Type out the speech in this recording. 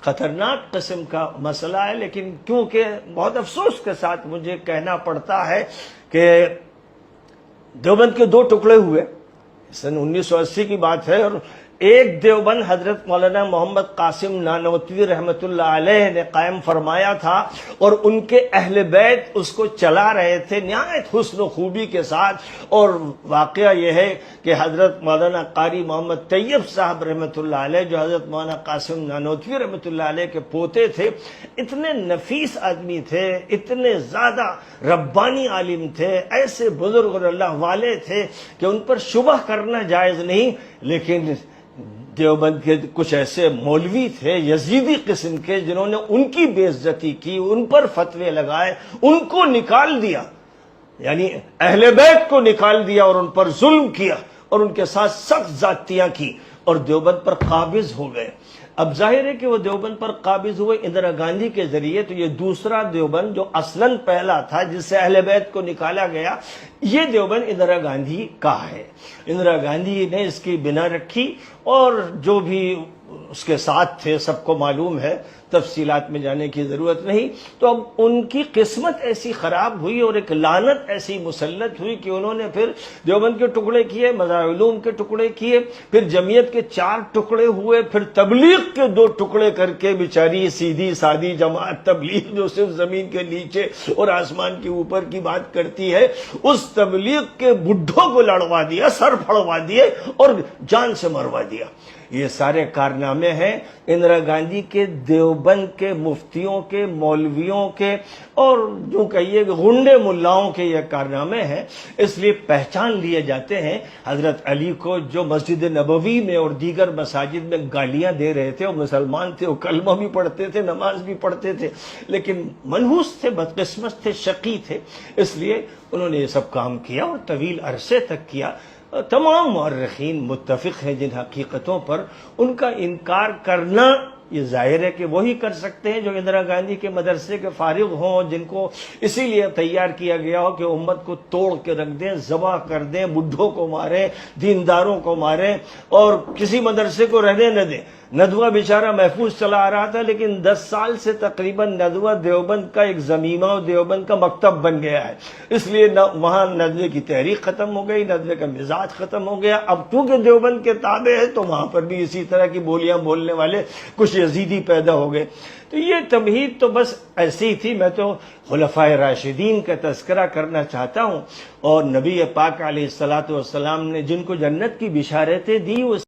خطرناک قسم کا مسئلہ ہے، لیکن کیونکہ بہت افسوس کے ساتھ مجھے کہنا پڑتا ہے کہ دیوبند کے 2 ٹکڑے ہوئے، سن 1980 کی بات ہے، اور ایک دیوبند حضرت مولانا محمد قاسم نانوتوی رحمۃ اللہ علیہ نے قائم فرمایا تھا، اور ان کے اہل بیت اس کو چلا رہے تھے نہایت حسن و خوبی کے ساتھ۔ اور واقعہ یہ ہے کہ حضرت مولانا قاری محمد طیب صاحب رحمۃ اللہ علیہ، جو حضرت مولانا قاسم نانوتوی رحمۃ اللہ علیہ کے پوتے تھے، اتنے نفیس آدمی تھے، اتنے زیادہ ربانی عالم تھے، ایسے بزرگ اور اللہ والے تھے کہ ان پر شبہ کرنا جائز نہیں۔ لیکن دیوبند کے کچھ ایسے مولوی تھے یزیدی قسم کے، جنہوں نے ان کی بے عزتی کی، ان پر فتوے لگائے، ان کو نکال دیا، یعنی اہل بیت کو نکال دیا اور ان پر ظلم کیا اور ان کے ساتھ سخت زیادتیاں کی، اور دیوبند پر قابض ہو گئے۔ اب ظاہر ہے کہ وہ دیوبند پر قابض ہوئے اندرا گاندھی کے ذریعے، تو یہ دوسرا دیوبند جو اصلاً پہلا تھا جس سے اہل بیت کو نکالا گیا، یہ دیوبند اندرا گاندھی کا ہے۔ اندرا گاندھی نے اس کی بنا رکھی، اور جو بھی اس کے ساتھ تھے سب کو معلوم ہے، تفصیلات میں جانے کی ضرورت نہیں۔ تو اب ان کی قسمت ایسی خراب ہوئی اور ایک لعنت ایسی مسلط ہوئی کہ انہوں نے پھر دیوبند کے ٹکڑے کیے، مظاہر علوم کے ٹکڑے کیے، پھر جمعیت کے 4 ٹکڑے ہوئے، پھر تبلیغ کے 2 ٹکڑے کر کے بیچاری سیدھی سادی جماعت تبلیغ جو صرف زمین کے نیچے اور آسمان کے اوپر کی بات کرتی ہے، اس تبلیغ کے بڈھوں کو لڑوا دیا، سر پھڑوا دیے اور جان سے مروا دیا۔ یہ سارے کارنامے ہیں اندرا گاندھی کے، دیوبند کے مفتیوں کے، مولویوں کے، اور جو کہیے کہ غنڈے ملاؤں کے یہ کارنامے ہیں۔ اس لیے پہچان لیے جاتے ہیں حضرت علی کو، جو مسجد نبوی میں اور دیگر مساجد میں گالیاں دے رہے تھے، وہ مسلمان تھے، وہ کلمہ بھی پڑھتے تھے، نماز بھی پڑھتے تھے، لیکن منحوس تھے، بدقسمت تھے، شقی تھے، اس لیے انہوں نے یہ سب کام کیا اور طویل عرصے تک کیا۔ تمام مورخین متفق ہیں جن حقیقتوں پر، ان کا انکار کرنا یہ ظاہر ہے کہ وہی کر سکتے ہیں جو اندرا گاندھی کے مدرسے کے فارغ ہوں، جن کو اسی لیے تیار کیا گیا ہو کہ امت کو توڑ کے رکھ دیں، ذبح کر دیں، بڈھوں کو ماریں، دینداروں کو ماریں، اور کسی مدرسے کو رہنے نہ دیں۔ ندوہ بیچارہ محفوظ چلا آ رہا تھا، لیکن 10 سال سے تقریباً ندوہ دیوبند کا ایک ضمیمہ اور دیوبند کا مکتب بن گیا ہے، اس لیے وہاں ندوے کی تحریک ختم ہو گئی، ندوے کا مزاج ختم ہو گیا۔ اب چونکہ دیوبند کے تابع ہے تو وہاں پر بھی اسی طرح کی بولیاں بولنے والے کچھ یزیدی پیدا ہو گئے۔ تو یہ تمہید تو بس ایسی ہی تھی۔ میں تو خلفائے راشدین کا تذکرہ کرنا چاہتا ہوں، اور نبی پاک علیہ الصلوۃ والسلام نے جن کو جنت کی بشارتیں دی،